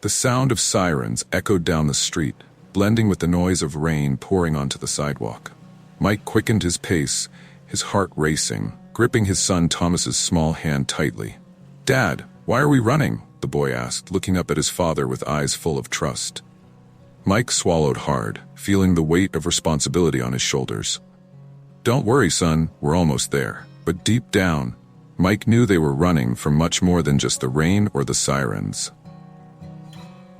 The sound of sirens echoed down the street, blending with the noise of rain pouring onto the sidewalk. Mike quickened his pace, his heart racing, gripping his son Thomas's small hand tightly. "Dad, why are we running?" the boy asked, looking up at his father with eyes full of trust. Mike swallowed hard, feeling the weight of responsibility on his shoulders. "Don't worry, son, we're almost there." But deep down, Mike knew they were running from much more than just the rain or the sirens.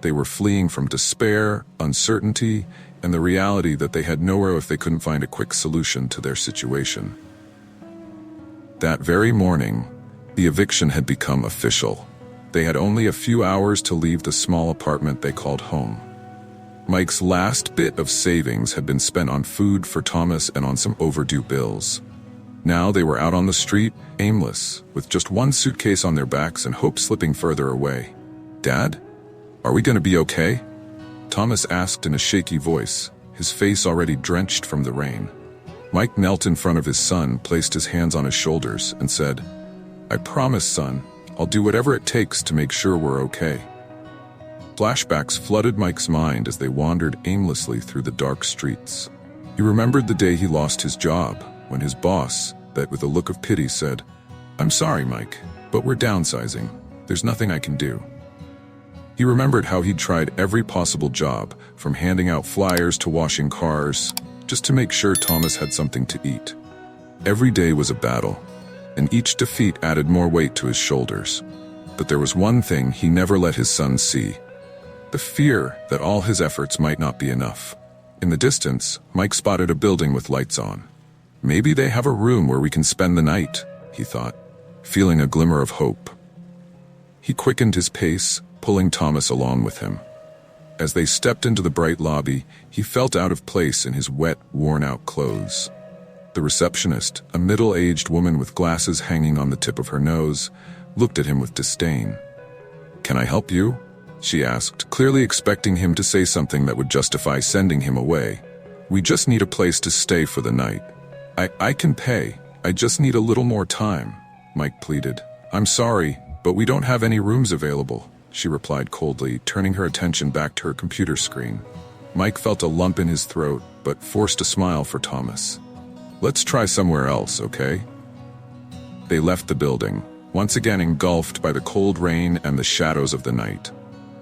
They were fleeing from despair, uncertainty, and the reality that they had nowhere if they couldn't find a quick solution to their situation. That very morning, the eviction had become official. They had only a few hours to leave the small apartment they called home. Mike's last bit of savings had been spent on food for Thomas and on some overdue bills. Now they were out on the street, aimless, with just one suitcase on their backs and hope slipping further away. "Dad? Are we going to be okay?" Thomas asked in a shaky voice, his face already drenched from the rain. Mike knelt in front of his son, placed his hands on his shoulders, and said, "I promise, son, I'll do whatever it takes to make sure we're okay." Flashbacks flooded Mike's mind as they wandered aimlessly through the dark streets. He remembered the day he lost his job, when his boss, that with a look of pity said, "I'm sorry, Mike, but we're downsizing. There's nothing I can do." He remembered how he'd tried every possible job, from handing out flyers to washing cars, just to make sure Thomas had something to eat. Every day was a battle, and each defeat added more weight to his shoulders. But there was one thing he never let his son see: the fear that all his efforts might not be enough. In the distance, Mike spotted a building with lights on. "Maybe they have a room where we can spend the night," he thought, feeling a glimmer of hope. He quickened his pace, pulling Thomas along with him. As they stepped into the bright lobby, he felt out of place in his wet, worn-out clothes. The receptionist, a middle-aged woman with glasses hanging on the tip of her nose, looked at him with disdain. "Can I help you?" she asked, clearly expecting him to say something that would justify sending him away. "We just need a place to stay for the night." I can pay. I just need a little more time," Mike pleaded. "I'm sorry, but we don't have any rooms available," she replied coldly, turning her attention back to her computer screen. Mike felt a lump in his throat, but forced a smile for Thomas. "Let's try somewhere else, okay?" They left the building, once again engulfed by the cold rain and the shadows of the night.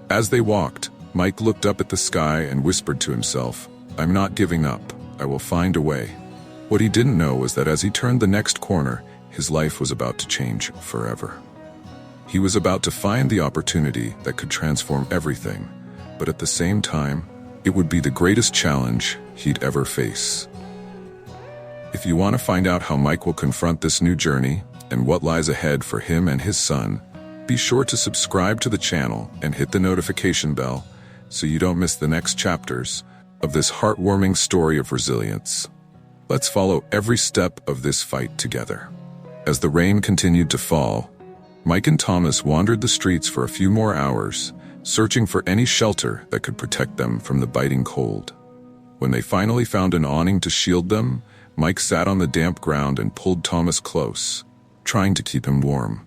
As they walked, Mike looked up at the sky and whispered to himself, "I'm not giving up. I will find a way." What he didn't know was that as he turned the next corner, his life was about to change forever. He was about to find the opportunity that could transform everything, but at the same time, it would be the greatest challenge he'd ever face. If you want to find out how Mike will confront this new journey and what lies ahead for him and his son, be sure to subscribe to the channel and hit the notification bell so you don't miss the next chapters of this heartwarming story of resilience. Let's follow every step of this fight together. As the rain continued to fall, Mike and Thomas wandered the streets for a few more hours, searching for any shelter that could protect them from the biting cold. When they finally found an awning to shield them, Mike sat on the damp ground and pulled Thomas close, trying to keep him warm.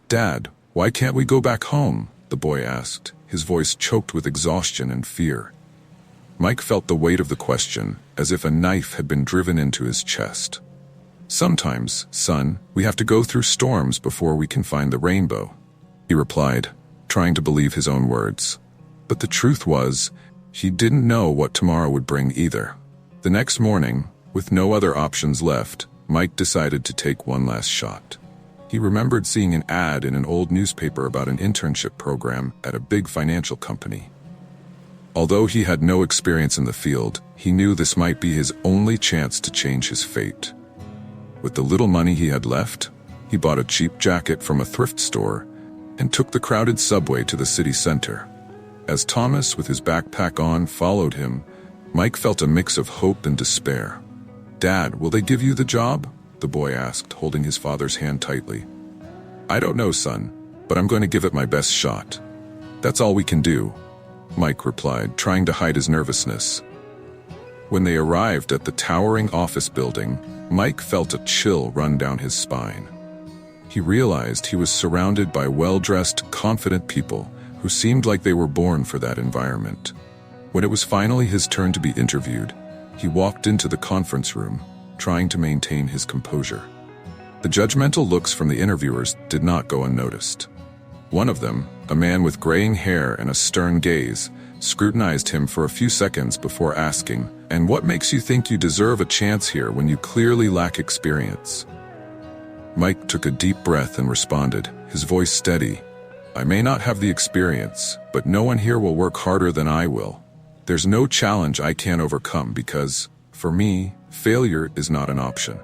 "Dad, why can't we go back home?" the boy asked, his voice choked with exhaustion and fear. Mike felt the weight of the question, as if a knife had been driven into his chest. "Sometimes, son, we have to go through storms before we can find the rainbow," he replied, trying to believe his own words. But the truth was, he didn't know what tomorrow would bring either. The next morning, with no other options left, Mike decided to take one last shot. He remembered seeing an ad in an old newspaper about an internship program at a big financial company. Although he had no experience in the field, he knew this might be his only chance to change his fate. With the little money he had left, he bought a cheap jacket from a thrift store and took the crowded subway to the city center. As Thomas, with his backpack on, followed him, Mike felt a mix of hope and despair. "Dad, will they give you the job?" the boy asked, holding his father's hand tightly. "I don't know, son, but I'm going to give it my best shot. That's all we can do," Mike replied, trying to hide his nervousness. When they arrived at the towering office building, Mike felt a chill run down his spine. He realized he was surrounded by well-dressed, confident people who seemed like they were born for that environment. When it was finally his turn to be interviewed, he walked into the conference room, trying to maintain his composure. The judgmental looks from the interviewers did not go unnoticed. One of them, a man with graying hair and a stern gaze, scrutinized him for a few seconds before asking, "And what makes you think you deserve a chance here when you clearly lack experience?" Mike took a deep breath and responded, his voice steady, "I may not have the experience, but no one here will work harder than I will. There's no challenge I can't overcome because, for me, failure is not an option."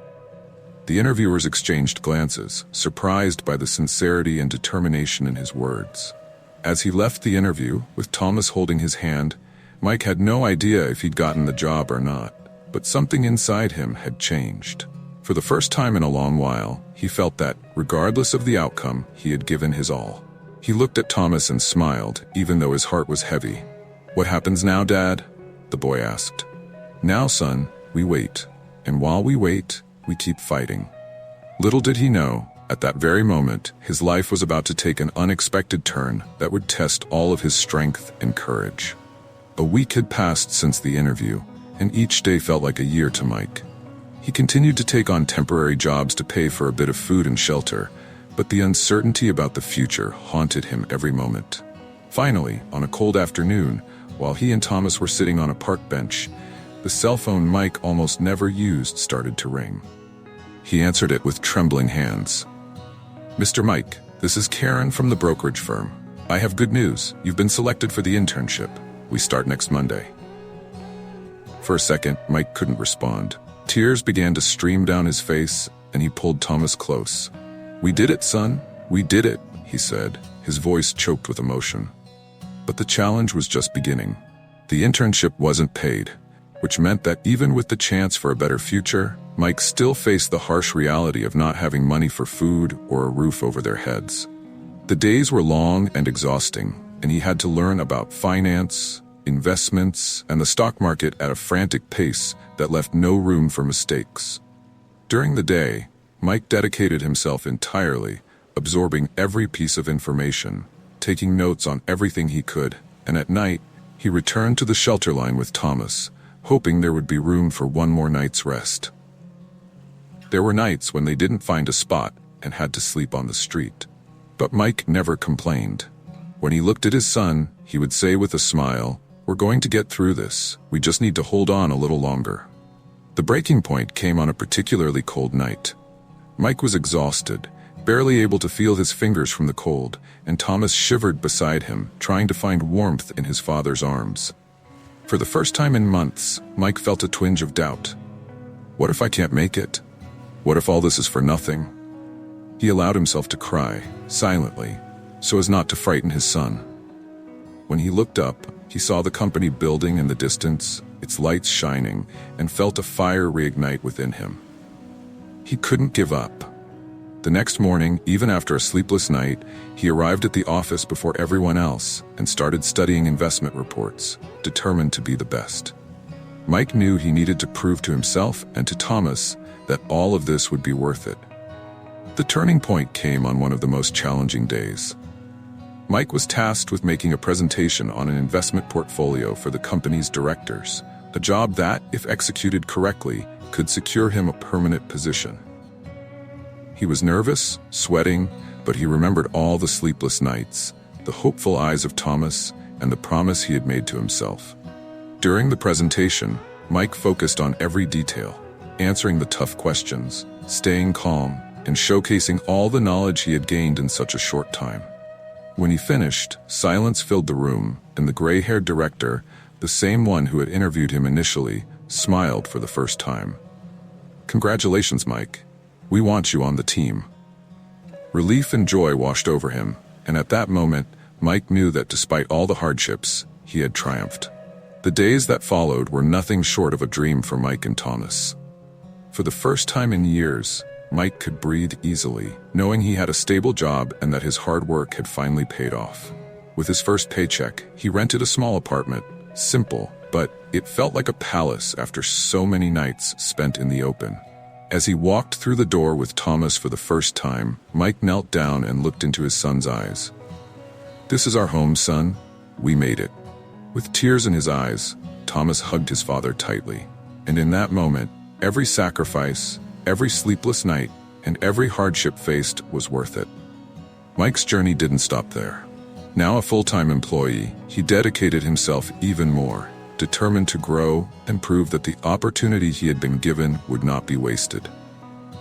The interviewers exchanged glances, surprised by the sincerity and determination in his words. As he left the interview, with Thomas holding his hand, Mike had no idea if he'd gotten the job or not, but something inside him had changed. For the first time in a long while, he felt that, regardless of the outcome, he had given his all. He looked at Thomas and smiled, even though his heart was heavy. "What happens now, Dad?" the boy asked. "Now, son, we wait. And while we wait, we keep fighting." Little did he know, at that very moment, his life was about to take an unexpected turn that would test all of his strength and courage. A week had passed since the interview, and each day felt like a year to Mike. He continued to take on temporary jobs to pay for a bit of food and shelter, but the uncertainty about the future haunted him every moment. Finally, on a cold afternoon, while he and Thomas were sitting on a park bench, the cell phone Mike almost never used started to ring. He answered it with trembling hands. "Mr. Mike, this is Karen from the brokerage firm. I have good news. You've been selected for the internship. We start next Monday." For a second, Mike couldn't respond. Tears began to stream down his face, and he pulled Thomas close. "We did it, son. We did it," he said, his voice choked with emotion. But the challenge was just beginning. The internship wasn't paid, which meant that even with the chance for a better future, Mike still faced the harsh reality of not having money for food or a roof over their heads. The days were long and exhausting, and he had to learn about finance, investments, and the stock market at a frantic pace that left no room for mistakes. During the day, Mike dedicated himself entirely, absorbing every piece of information, taking notes on everything he could, and at night, he returned to the shelter line with Thomas, hoping there would be room for one more night's rest. There were nights when they didn't find a spot and had to sleep on the street. But Mike never complained. When he looked at his son, he would say with a smile, "We're going to get through this. We just need to hold on a little longer." The breaking point came on a particularly cold night. Mike was exhausted, barely able to feel his fingers from the cold, and Thomas shivered beside him, trying to find warmth in his father's arms. For the first time in months, Mike felt a twinge of doubt. What if I can't make it? What if all this is for nothing? He allowed himself to cry, silently, so as not to frighten his son. When he looked up, he saw the company building in the distance, its lights shining, and felt a fire reignite within him. He couldn't give up. The next morning, even after a sleepless night, he arrived at the office before everyone else and started studying investment reports, determined to be the best. Mike knew he needed to prove to himself and to Thomas that all of this would be worth it. The turning point came on one of the most challenging days. Mike was tasked with making a presentation on an investment portfolio for the company's directors, a job that, if executed correctly, could secure him a permanent position. He was nervous, sweating, but he remembered all the sleepless nights, the hopeful eyes of Thomas, and the promise he had made to himself. During the presentation, Mike focused on every detail, answering the tough questions, staying calm, and showcasing all the knowledge he had gained in such a short time. When he finished, silence filled the room, and the gray-haired director, the same one who had interviewed him initially, smiled for the first time. "Congratulations, Mike. We want you on the team." Relief and joy washed over him, and at that moment, Mike knew that despite all the hardships, he had triumphed. The days that followed were nothing short of a dream for Mike and Thomas. For the first time in years, Mike could breathe easily, knowing he had a stable job and that his hard work had finally paid off. With his first paycheck, he rented a small apartment, simple, but it felt like a palace after so many nights spent in the open. As he walked through the door with Thomas for the first time, Mike knelt down and looked into his son's eyes. "This is our home, son. We made it." With tears in his eyes, Thomas hugged his father tightly. And in that moment, every sacrifice, every sleepless night, and every hardship faced was worth it. Mike's journey didn't stop there. Now a full-time employee, he dedicated himself even more, determined to grow and prove that the opportunity he had been given would not be wasted.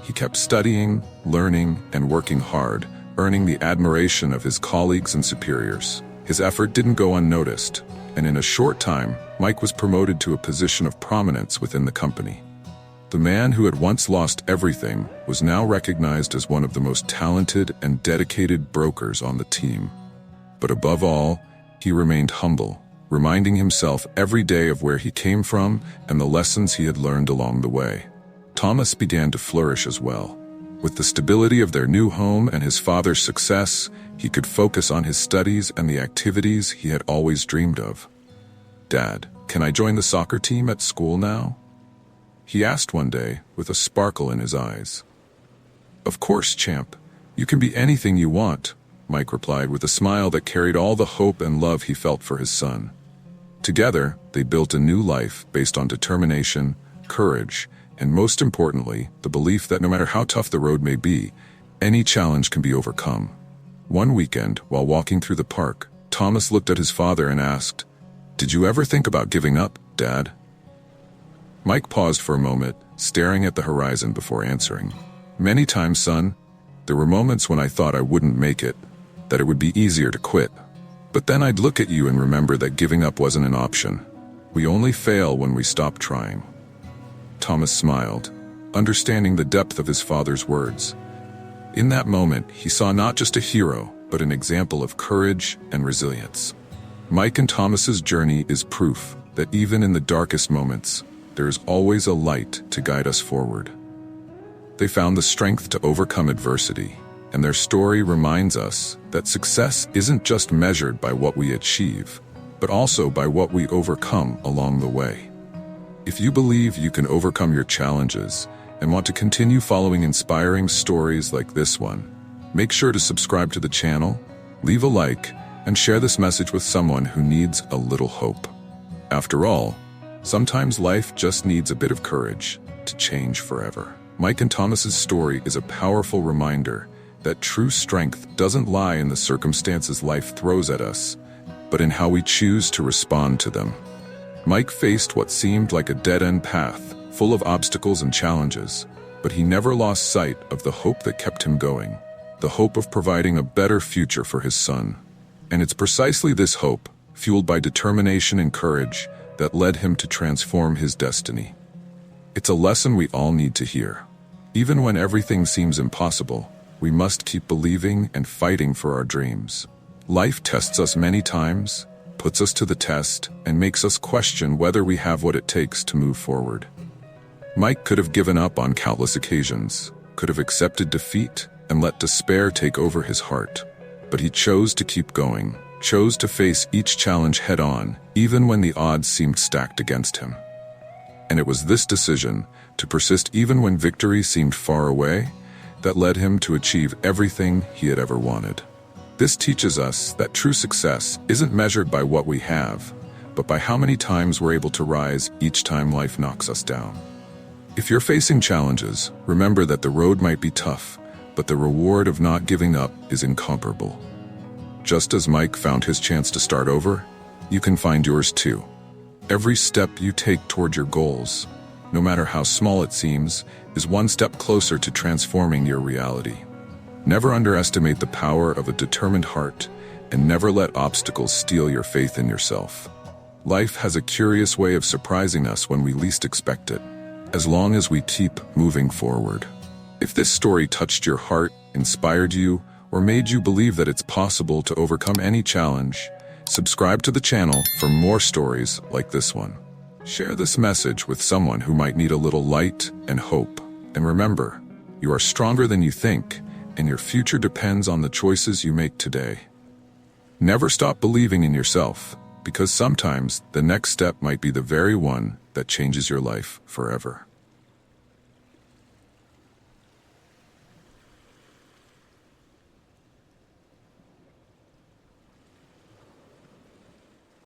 He kept studying, learning, and working hard, earning the admiration of his colleagues and superiors. His effort didn't go unnoticed, and in a short time, Mike was promoted to a position of prominence within the company. The man who had once lost everything was now recognized as one of the most talented and dedicated brokers on the team. But above all, he remained humble, reminding himself every day of where he came from and the lessons he had learned along the way. Thomas began to flourish as well. With the stability of their new home and his father's success, he could focus on his studies and the activities he had always dreamed of. "Dad, can I join the soccer team at school now?" he asked one day with a sparkle in his eyes. "Of course, champ. You can be anything you want," Mike replied with a smile that carried all the hope and love he felt for his son. Together, they built a new life based on determination, courage, and most importantly, the belief that no matter how tough the road may be, any challenge can be overcome. One weekend, while walking through the park, Thomas looked at his father and asked, "Did you ever think about giving up, Dad?" Mike paused for a moment, staring at the horizon before answering. "Many times, son. There were moments when I thought I wouldn't make it, that it would be easier to quit. But then I'd look at you and remember that giving up wasn't an option. We only fail when we stop trying." Thomas smiled, understanding the depth of his father's words. In that moment, he saw not just a hero, but an example of courage and resilience. Mike and Thomas's journey is proof that even in the darkest moments, there is always a light to guide us forward. They found the strength to overcome adversity, and their story reminds us that success isn't just measured by what we achieve, but also by what we overcome along the way. If you believe you can overcome your challenges and want to continue following inspiring stories like this one, make sure to subscribe to the channel, leave a like, and share this message with someone who needs a little hope. After all, sometimes life just needs a bit of courage to change forever. Mike and Thomas's story is a powerful reminder that true strength doesn't lie in the circumstances life throws at us, but in how we choose to respond to them. Mike faced what seemed like a dead-end path, full of obstacles and challenges, but he never lost sight of the hope that kept him going, the hope of providing a better future for his son. And it's precisely this hope, fueled by determination and courage, that led him to transform his destiny. It's a lesson we all need to hear. Even when everything seems impossible, we must keep believing and fighting for our dreams. Life tests us many times, puts us to the test, and makes us question whether we have what it takes to move forward. Mike could have given up on countless occasions, could have accepted defeat, and let despair take over his heart. But he chose to keep going, chose to face each challenge head-on, even when the odds seemed stacked against him. And it was this decision, to persist even when victory seemed far away, that led him to achieve everything he had ever wanted. This teaches us that true success isn't measured by what we have, but by how many times we're able to rise each time life knocks us down. If you're facing challenges, remember that the road might be tough, but the reward of not giving up is incomparable. Just as Mike found his chance to start over, you can find yours too. Every step you take toward your goals, no matter how small it seems, is one step closer to transforming your reality. Never underestimate the power of a determined heart, and never let obstacles steal your faith in yourself. Life has a curious way of surprising us when we least expect it, as long as we keep moving forward. If this story touched your heart, inspired you, or made you believe that it's possible to overcome any challenge, subscribe to the channel for more stories like this one. Share this message with someone who might need a little light and hope. And remember, you are stronger than you think, and your future depends on the choices you make today. Never stop believing in yourself, because sometimes the next step might be the very one that changes your life forever.